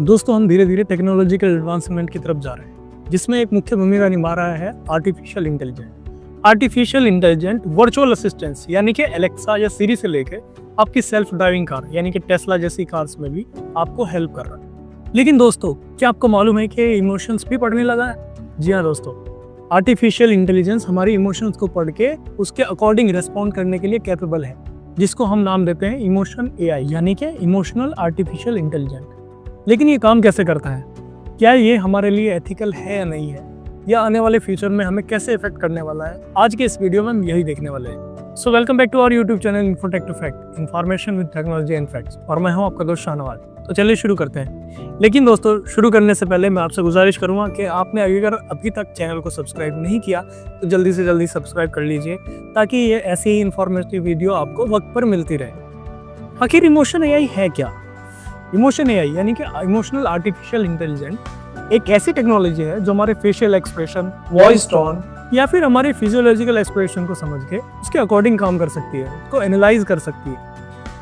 दोस्तों हम धीरे धीरे टेक्नोलॉजिकल एडवांसमेंट की तरफ जा रहे हैं, जिसमें एक मुख्य भूमिका निभा रहा है artificial intelligent. Artificial intelligent virtual assistance यानी कि एलेक्सा या सिरी से लेकर आपकी सेल्फ ड्राइविंग कार यानी कि टेस्ला जैसी कार्स में भी आपको हेल्प कर रहा है। लेकिन दोस्तों, क्या आपको मालूम है कि इमोशंस भी पढ़ने लगा है? जी हाँ दोस्तों, आर्टिफिशियल इंटेलिजेंस हमारी इमोशंस को पढ़ के उसके अकॉर्डिंग रिस्पॉन्ड करने के लिए कैपेबल है, जिसको हम नाम देते हैं इमोशन एआई यानी कि इमोशनल आर्टिफिशियल इंटेलिजेंट। लेकिन ये काम कैसे करता है, क्या ये हमारे लिए एथिकल है या नहीं है, या आने वाले फ्यूचर में हमें कैसे इफेक्ट करने वाला है, आज के इस वीडियो में हम यही देखने वाले हैं। So welcome back to our YouTube channel Infotech to fact, information with technology and facts, और मैं हूं आपका दोस्त शाहनवाज। तो चलिए शुरू करते हैं। लेकिन दोस्तों, शुरू करने से पहले मैं आपसे गुजारिश करूंगा कि आपने अगर अभी तक चैनल को सब्सक्राइब नहीं किया तो जल्दी से जल्दी सब्सक्राइब कर लीजिए, ताकि ये ऐसी ही इन्फॉर्मेटिव वीडियो आपको वक्त पर मिलती रहे। आखिर इमोशन एआई है क्या? इमोशन एआई यानी कि इमोशनल आर्टिफिशियल इंटेलिजेंट एक ऐसी टेक्नोलॉजी है जो हमारे फेशियल एक्सप्रेशन, वॉइस टोन या फिर हमारे फिजियोलॉजिकल एक्सप्रेशन को समझ के उसके अकॉर्डिंग काम कर सकती है, उसको एनालाइज कर सकती है।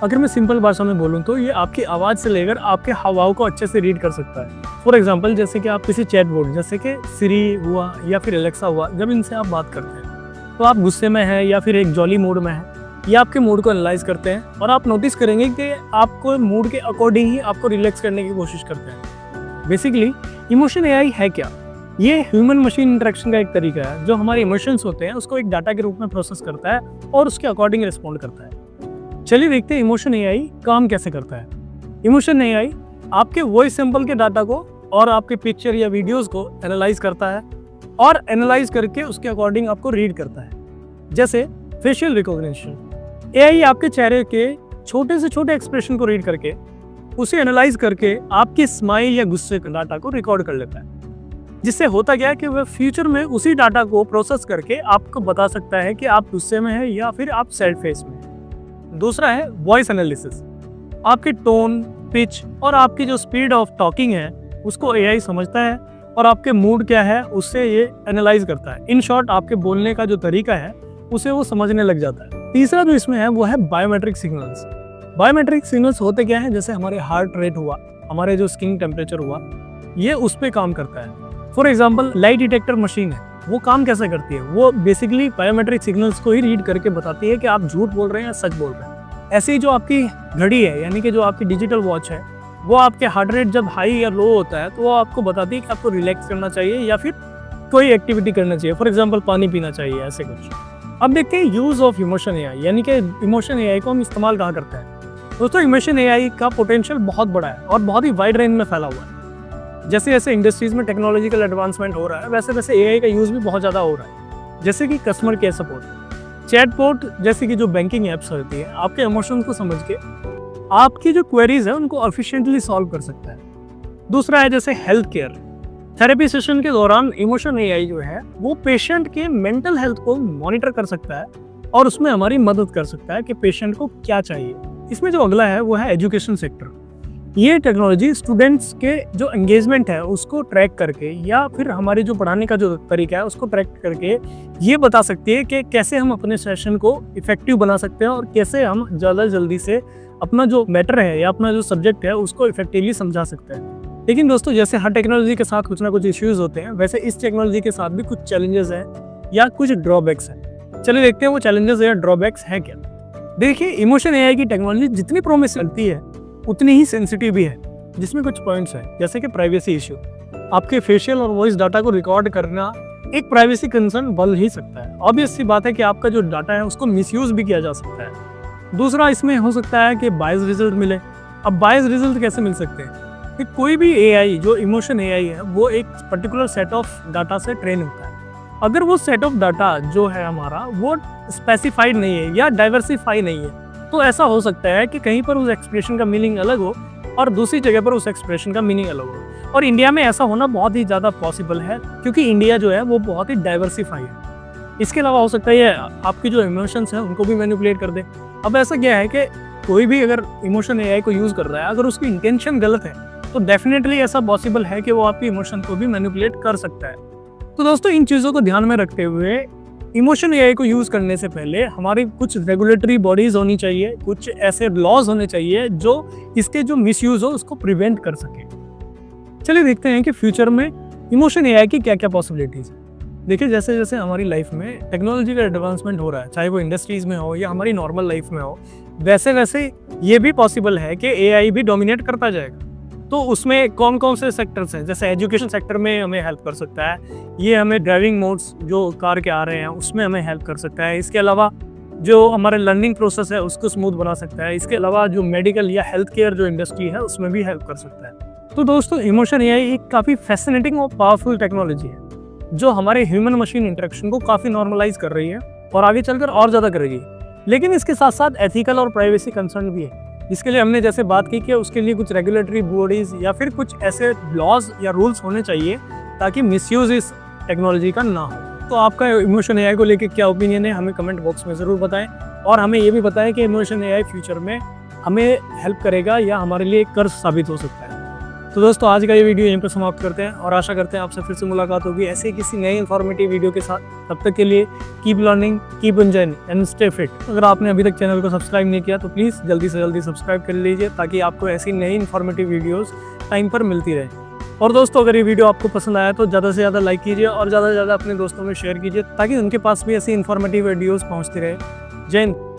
अगर मैं सिंपल भाषा में बोलूँ तो ये आपकी आवाज़ से लेकर आपके हाव को अच्छे से रीड कर सकता है। फॉर एग्जाम्पल, जैसे कि आप किसी चैटबॉट जैसे कि सिरी हुआ या फिर एलेक्सा हुआ, जब इनसे आप बात करते हैं तो आप गुस्से में हैं या फिर एक जॉली मूड में हैं, ये आपके मूड को एनालाइज करते हैं और आप नोटिस करेंगे कि आपको मूड के अकॉर्डिंग ही आपको रिलैक्स करने की कोशिश करते हैं। बेसिकली इमोशन एआई है क्या? ये ह्यूमन मशीन इंटरेक्शन का एक तरीका है जो हमारे इमोशंस होते हैं उसको एक डाटा के रूप में प्रोसेस करता है और उसके अकॉर्डिंग रिस्पॉन्ड करता है। चलिए देखते हैं इमोशन एआई काम कैसे करता है। इमोशन एआई आपके वॉइस सैंपल के डाटा को और आपके पिक्चर या वीडियोस को एनालाइज करता है और एनालाइज करके उसके अकॉर्डिंग आपको रीड करता है। जैसे फेशियल रिकॉग्निशन, एआई आपके चेहरे के छोटे से छोटे एक्सप्रेशन को रीड करके उसे एनालाइज करके आपकी स्माइल या गुस्से के डाटा को रिकॉर्ड कर लेता है, जिससे होता क्या है कि वह फ्यूचर में उसी डाटा को प्रोसेस करके आपको बता सकता है कि आप गुस्से में हैं या फिर आप सैड फेस में हैं। दूसरा है वॉइस एनालिसिस, आपके टोन, पिच और आपकी जो स्पीड ऑफ टॉकिंग है उसको एआई समझता है और आपके मूड क्या है उससे ये एनालाइज करता है। इन शॉर्ट, आपके बोलने का जो तरीका है उसे वो समझने लग जाता है। तीसरा जो इसमें है वो है बायोमेट्रिक सिग्नल्स। बायोमेट्रिक सिग्नल्स होते क्या है, जैसे हमारे हार्ट रेट हुआ, हमारे जो स्किन टेम्परेचर हुआ, ये उस पर काम करता है। For example, lie detector machine है, वो काम कैसे करती है? वो बेसिकली बायोमेट्रिक सिग्नल्स को ही रीड करके बताती है कि आप झूठ बोल रहे हैं या सच बोल रहे हैं। ऐसे ही जो आपकी घड़ी है यानी कि जो आपकी डिजिटल वॉच है, वो आपके हार्ट रेट जब हाई या लो होता है तो वो आपको बताती है कि आपको रिलैक्स करना चाहिए या फिर कोई एक्टिविटी करना चाहिए। फॉर एग्जाम्पल, पानी पीना चाहिए, ऐसे कुछ। अब देखते हैं यूज ऑफ इमोशन एआई यानी कि इमोशन एआई को हम इस्तेमाल कहाँ करते हैं। दोस्तों, इमोशन एआई का पोटेंशियल बहुत बड़ा है और बहुत ही वाइड रेंज में फैला हुआ है। जैसे जैसे इंडस्ट्रीज में टेक्नोलॉजिकल एडवांसमेंट हो रहा है, वैसे वैसे एआई का यूज भी बहुत ज़्यादा हो रहा है। जैसे कि कस्टमर केयर सपोर्ट, चैटबॉट जैसे कि जो बैंकिंग एप्स होती है, आपके इमोशंस को समझ के आपकी जो क्वेरीज है उनको एफिशिएंटली सॉल्व कर सकता है। दूसरा है जैसे हेल्थ केयर, थेरेपी सेशन के दौरान इमोशन एआई जो है वो पेशेंट के मेंटल हेल्थ को मॉनिटर कर सकता है और उसमें हमारी मदद कर सकता है कि पेशेंट को क्या चाहिए। इसमें जो अगला है वो है एजुकेशन सेक्टर। ये टेक्नोलॉजी स्टूडेंट्स के जो एंगेजमेंट है उसको ट्रैक करके या फिर हमारे जो पढ़ाने का जो तरीका है उसको ट्रैक करके ये बता सकती है कि कैसे हम अपने सेशन को इफेक्टिव बना सकते हैं और कैसे हम ज़्यादा जल्दी से अपना जो मैटर है या अपना जो सब्जेक्ट है उसको इफेक्टिवली समझा सकते हैं। लेकिन दोस्तों, जैसे हर टेक्नोलॉजी के साथ कुछ ना कुछ इश्यूज होते हैं, वैसे इस टेक्नोलॉजी के साथ भी कुछ चैलेंजेस हैं या कुछ ड्रॉबैक्स हैं। चलिए देखते हैं वो चैलेंजेस या ड्रॉबैक्स हैं क्या। देखिए, इमोशन एआई की टेक्नोलॉजी जितनी प्रॉमिस करती है उतनी ही सेंसिटिव भी है, जिसमें कुछ पॉइंट्स हैं जैसे कि प्राइवेसी इश्यू। आपके फेशियल और वॉइस डाटा को रिकॉर्ड करना एक प्राइवेसी कंसर्न बन ही सकता है। ऑब्वियस सी बात है कि आपका जो डाटा है उसको मिसयूज भी किया जा सकता है। दूसरा, इसमें हो सकता है कि बायस रिजल्ट मिले। अब बायस रिजल्ट कैसे मिल सकते हैं कि कोई भी एआई जो इमोशन एआई है वो एक पर्टिकुलर सेट ऑफ डाटा से ट्रेन होता है। अगर वो सेट ऑफ डाटा जो है हमारा वो स्पेसिफाइड नहीं है या डाइवर्सिफाई नहीं है, तो ऐसा हो सकता है कि कहीं पर उस एक्सप्रेशन का मीनिंग अलग हो और दूसरी जगह पर उस एक्सप्रेशन का मीनिंग अलग हो। और इंडिया में ऐसा होना बहुत ही ज़्यादा पॉसिबल है, क्योंकि इंडिया जो है वो बहुत ही डाइवर्सिफाई है। इसके अलावा हो सकता है ये आपकी जो इमोशंस हैं उनको भी मैनिपुलेट कर दे। अब ऐसा क्या है कि कोई भी अगर इमोशन एआई को यूज़ कर रहा है, अगर उसकी इंटेंशन गलत है तो डेफिनेटली ऐसा पॉसिबल है कि वो आपकी इमोशन को भी मैनिपुलेट कर सकता है। तो दोस्तों, इन चीज़ों को ध्यान में रखते हुए इमोशन एआई को यूज़ करने से पहले हमारी कुछ रेगुलेटरी बॉडीज़ होनी चाहिए, कुछ ऐसे लॉज होने चाहिए जो इसके जो मिसयूज़ हो उसको प्रिवेंट कर सके। चलिए देखते हैं कि फ्यूचर में इमोशन एआई की क्या क्या पॉसिबिलिटीज़ है। देखिए जैसे जैसे हमारी लाइफ में टेक्नोलॉजी का एडवांसमेंट हो रहा है, चाहे वो इंडस्ट्रीज़ में हो या हमारी नॉर्मल लाइफ में हो, वैसे वैसे ये भी पॉसिबल है कि एआई भी डोमिनेट करता जाएगा। तो उसमें कौन कौन से सेक्टर्स हैं, जैसे एजुकेशन सेक्टर में हमें हेल्प कर सकता है, ये हमें ड्राइविंग मोड्स जो कार के आ रहे हैं उसमें हमें हेल्प कर सकता है। इसके अलावा जो हमारे लर्निंग प्रोसेस है उसको स्मूथ बना सकता है। इसके अलावा जो मेडिकल या हेल्थ केयर जो इंडस्ट्री है उसमें भी हेल्प कर सकता है। तो दोस्तों इमोशन एआई एक काफ़ी फैसिनेटिंग और पावरफुल टेक्नोलॉजी है जो हमारे ह्यूमन मशीन इंटरेक्शन को काफ़ी नॉर्मलाइज कर रही है और आगे चलकर और ज़्यादा करेगी। लेकिन इसके साथ साथ एथिकल और प्राइवेसी कंसर्न भी है, जिसके लिए हमने जैसे बात की कि उसके लिए कुछ रेगुलेटरी बॉडीज या फिर कुछ ऐसे लॉज या रूल्स होने चाहिए ताकि मिसयूज इस टेक्नोलॉजी का ना हो। तो आपका इमोशन एआई को लेकर क्या ओपिनियन है हमें कमेंट बॉक्स में ज़रूर बताएं, और हमें ये भी बताएं कि इमोशन एआई फ्यूचर में हमें हेल्प करेगा या हमारे लिए कर्ज साबित हो सकता है। तो दोस्तों आज का ये वीडियो यहीं पर समाप्त करते हैं और आशा करते हैं आपसे फिर से मुलाकात होगी ऐसे किसी नए इन्फॉर्मेटिव वीडियो के साथ। तब तक के लिए keep learning, keep enjoying and stay fit. अगर आपने अभी तक चैनल को सब्सक्राइब नहीं किया तो प्लीज़ जल्दी से जल्दी सब्सक्राइब कर लीजिए ताकि आपको ऐसी नई इन्फॉर्मेटिव वीडियोज़ टाइम पर मिलती रहे। और दोस्तों अगर ये वीडियो आपको पसंद आया तो ज़्यादा से ज़्यादा लाइक कीजिए और ज़्यादा से ज़्यादा अपने दोस्तों में शेयर कीजिए ताकि उनके पास भी ऐसी इन्फॉर्मेटिव वीडियोज़ पहुँचती रहे। जय हिंद।